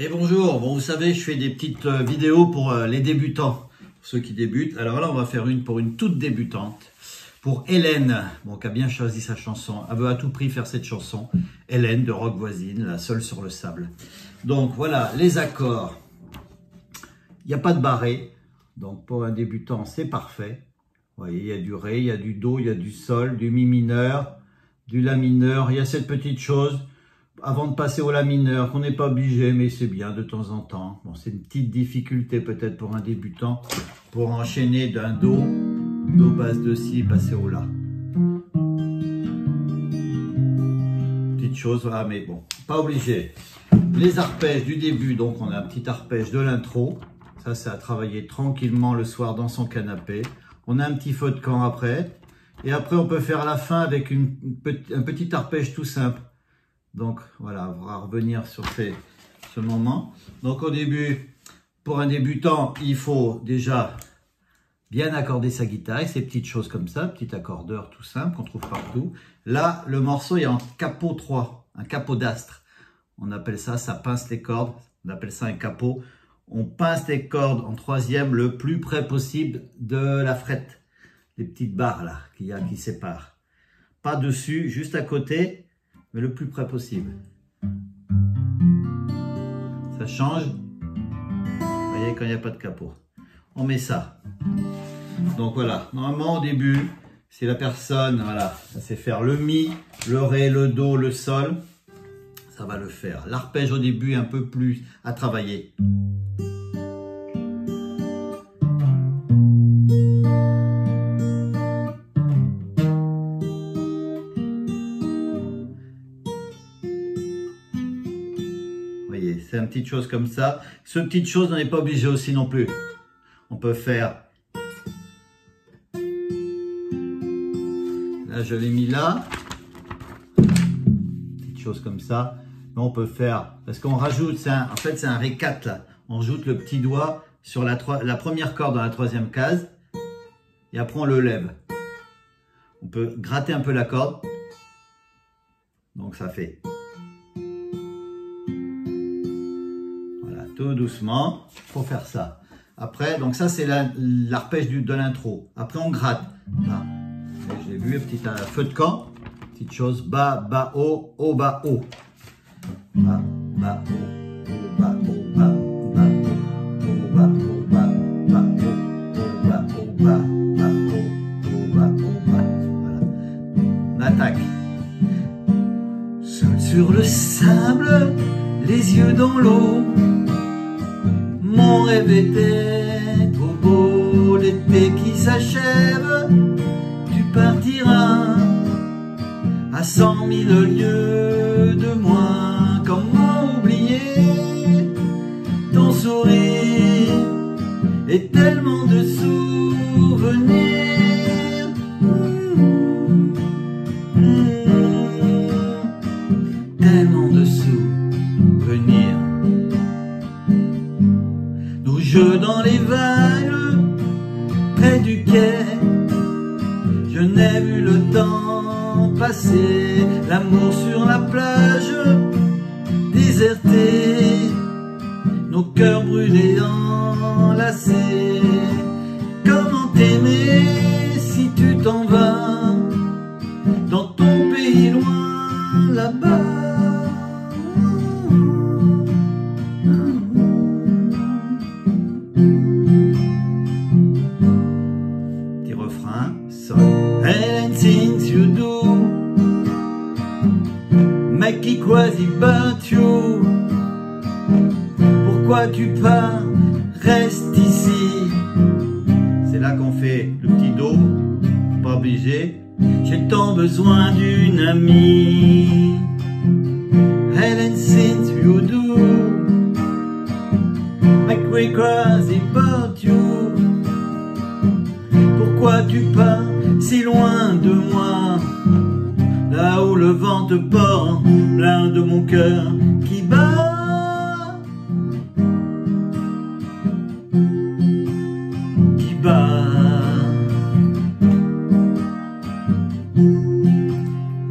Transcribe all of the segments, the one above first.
Et bonjour, bon vous savez je fais des petites vidéos pour les débutants, pour ceux qui débutent. Alors là on va faire une pour une toute débutante, pour Hélène, bon, qui a bien choisi sa chanson. Elle veut à tout prix faire cette chanson, Hélène de Rock Voisine, La Seule sur le Sable. Donc voilà les accords, il n'y a pas de barré, donc pour un débutant c'est parfait. Vous voyez, il y a du Ré, il y a du Do, il y a du Sol, du Mi mineur, du La mineur, il y a cette petite chose. Avant de passer au La mineur, qu'on n'est pas obligé, mais c'est bien de temps en temps. Bon, c'est une petite difficulté peut-être pour un débutant, pour enchaîner d'un Do, Do basse de Si, passer au La. Petite chose, ah mais bon, pas obligé. Les arpèges du début, donc on a un petit arpège de l'intro. Ça, c'est à travailler tranquillement le soir dans son canapé. On a un petit feu de camp après. Et après, on peut faire la fin avec un petit arpège tout simple. Donc voilà, on va revenir sur ce moment. Donc au début, pour un débutant, il faut déjà bien accorder sa guitare, ces petites choses comme ça, petit accordeur tout simple qu'on trouve partout. Là, le morceau est en capot 3, un capot d'astre. On appelle ça, ça pince les cordes, on appelle ça un capot. On pince les cordes en troisième le plus près possible de la frette. Les petites barres là, qui séparent. Pas dessus, juste à côté, mais le plus près possible. Ça change. Vous voyez, quand il n'y a pas de capot. On met ça. Donc voilà, normalement au début, si la personne, voilà, ça sait faire le Mi, le Ré, le Do, le Sol, ça va le faire. L'arpège au début est un peu plus à travailler. C'est une petite chose comme ça. Ce petite chose, on n'est pas obligé aussi non plus. On peut faire... Là, je l'ai mis là. Petite chose comme ça. Mais on peut faire... Parce qu'on rajoute... En fait, c'est un Ré 4 là. On rajoute le petit doigt sur la première corde dans la troisième case. Et après, on le lève. On peut gratter un peu la corde. Donc, ça fait... Tout doucement, pour faire ça. Après, donc ça c'est l'arpège de l'intro. Après on gratte. Là. Je l'ai vu, un petit feu de camp. Petite chose, bas, bas, haut, haut, bas, haut. Bas, bas, haut, haut, bas, haut, bas, bas, haut, bas, haut, bas, bas, haut, bas, haut, bas, bas, haut, bas, haut, bas. Voilà. On attaque. Seul sur le sable, les yeux dans l'eau. Mon rêve était trop beau, l'été qui s'achève, tu partiras à 100 000 lieues de moi. Comment oublier ton sourire et tellement de souvenirs. Tellement de souvenirs. Jeux dans les vagues, près du quai, je n'ai vu le temps passer. L'amour sur la plage, déserté, nos cœurs brûlés enlacés. Comment t'aimer si tu t'en vas dans ton pays loin là-bas? Hélène sings you do, mais qui quasi but you. Pourquoi tu pars, reste ici. C'est là qu'on fait le petit Do, pas obligé. J'ai tant besoin d'une amie. Hélène sings you do, mais qui quasi but you. Pourquoi tu pars si loin de moi, là où le vent te porte, plein de mon cœur qui bat, qui bat.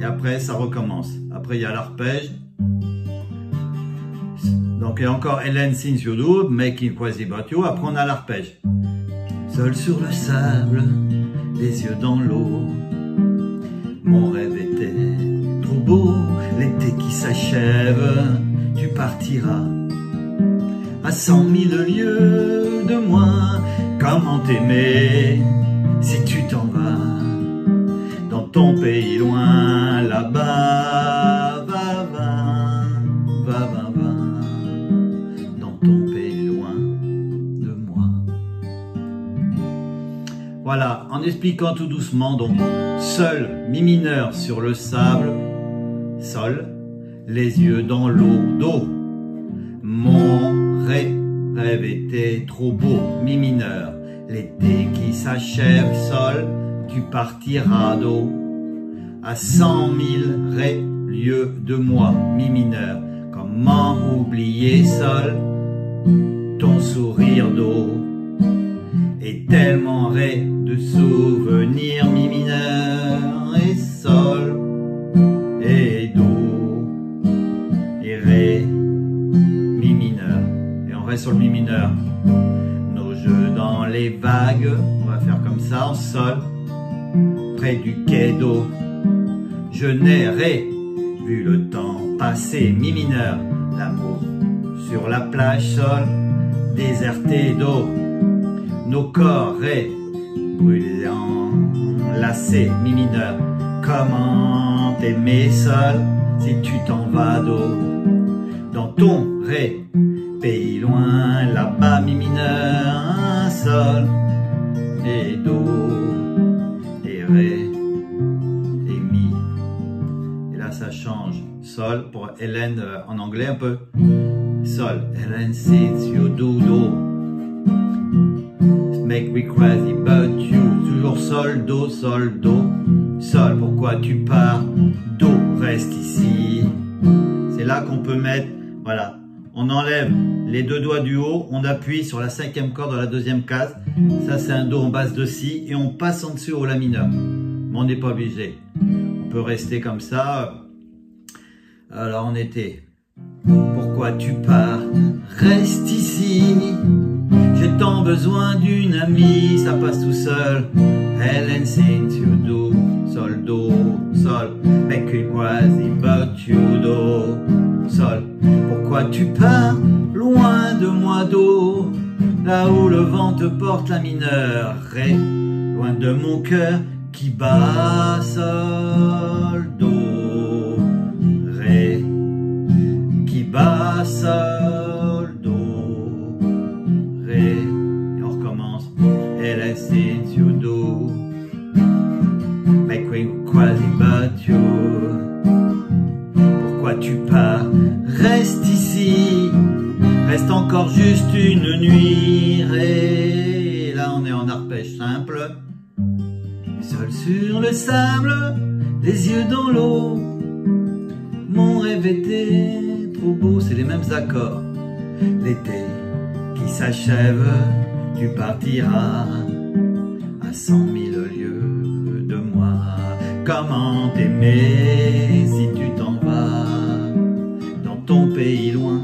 Et après ça recommence. Après il y a l'arpège. Donc Donc, il y a encore Hélène Sings You Do, Making Crazy About You. Après, on a l'arpège. Seul sur le sable, les yeux dans l'eau. Mon rêve était trop beau, l'été qui s'achève. Tu partiras à 100 000 lieues de moi. Comment t'aimer si tu t'en vas dans ton pays loin là-bas? Va, dans ton pays loin de moi. Voilà, en expliquant tout doucement, donc, seul, mi mineur sur le sable, sol, les yeux dans l'eau, do. Mon rêve était trop beau, mi mineur, l'été qui s'achève, sol, tu partiras, do. À 100 000 lieues de moi, mi mineur. Comment oublier, sol, ton sourire d'eau et tellement de souvenirs, mi mineur et sol et do et ré, mi mineur. Et on reste sur le mi mineur. Nos jeux dans les vagues, on va faire comme ça en sol, près du quai d'eau. Je n'ai vu le temps passer, mi mineur, l'amour sur la plage, sol, déserté d'eau, nos corps brûlés, enlacés, mi mineur. Comment t'aimer, sol, si tu t'en vas d'eau, dans ton pays loin, là-bas, mi mineur, un sol, et do, et ré, ça change. Sol pour Hélène en anglais un peu. Sol. Hélène sits you do do. Make me crazy but you. Toujours sol, do, sol, do. Sol, pourquoi tu pars? Do, reste ici. C'est là qu'on peut mettre, voilà. On enlève les deux doigts du haut, on appuie sur la 5e corde de la 2e case. Ça c'est un do en basse de si et on passe en dessus au la mineur. Mais on n'est pas obligé. On peut rester comme ça. Alors on était. Pourquoi tu pars? Reste ici. J'ai tant besoin d'une amie. Ça passe tout seul. Hélène sings you do. Sol, do, sol. Make me crazy but you do. Sol. Pourquoi tu pars loin de moi, do? Là où le vent te porte, la mineur. Ré. Loin de mon cœur qui bat, sol, do, ré, qui bat, sol, do, ré, et on recommence. Hélène sings you do, make me crazy but you. Pourquoi tu pars? Reste ici, reste encore juste une nuit, ré. Et là on est en arpège simple. Seul sur le sable, les yeux dans l'eau. Mon rêve était trop beau, c'est les mêmes accords. L'été qui s'achève, tu partiras à 100 000 lieues de moi. Comment t'aimer si tu t'en vas dans ton pays loin,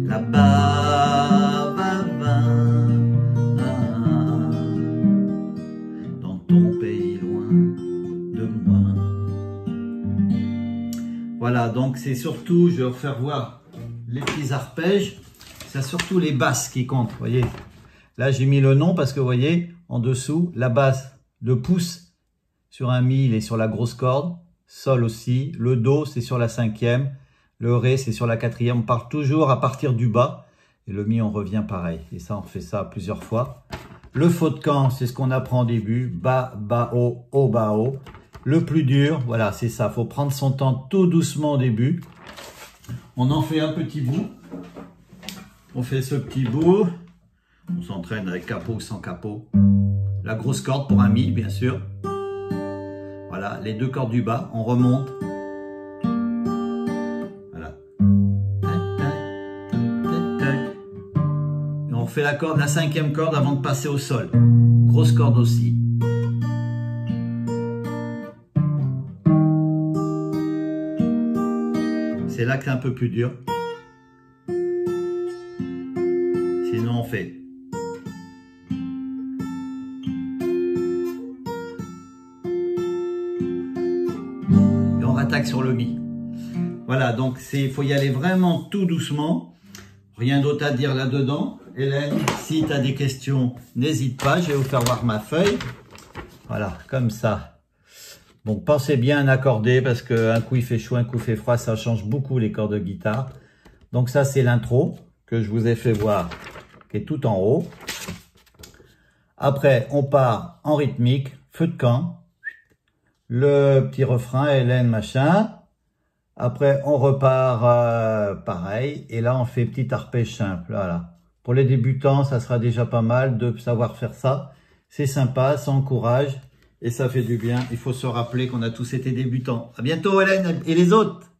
là-bas, va. Dans ton pays loin de moi. Voilà, donc c'est surtout, je vais refaire voir les petits arpèges, c'est surtout les basses qui comptent, vous voyez. Là, j'ai mis le nom parce que, vous voyez, en dessous, la basse, le pouce sur un mi, il est sur la grosse corde, sol aussi, le do, c'est sur la 5e, le ré, c'est sur la 4e, on part toujours à partir du bas, et le mi, on revient pareil, et ça, on fait ça plusieurs fois. Le faux de camp, c'est ce qu'on apprend au début, bas, bas, haut, bas, haut. Le plus dur, voilà, c'est ça, faut prendre son temps tout doucement au début. On en fait un petit bout, on fait ce petit bout, on s'entraîne avec capot ou sans capot. La grosse corde pour un mi, bien sûr. Voilà, les deux cordes du bas, on remonte. Voilà. Et on fait la 5e corde avant de passer au sol. Grosse corde aussi. C'est là que c'est un peu plus dur. on fait. Et on rattaque sur le mi. Voilà, donc il faut y aller vraiment tout doucement. Rien d'autre à dire là-dedans. Hélène, si tu as des questions, n'hésite pas, je vais vous faire voir ma feuille. Voilà, comme ça. Bon, pensez bien à accorder parce qu'un coup il fait chaud, un coup il fait froid, ça change beaucoup les cordes de guitare. Donc ça, c'est l'intro que je vous ai fait voir, qui est tout en haut. Après, on part en rythmique, feu de camp. Le petit refrain, Hélène, machin. Après, on repart pareil. Et là, on fait petit arpège simple. Voilà. Pour les débutants, ça sera déjà pas mal de savoir faire ça. C'est sympa, ça encourage et ça fait du bien. Il faut se rappeler qu'on a tous été débutants. À bientôt, Hélène et les autres.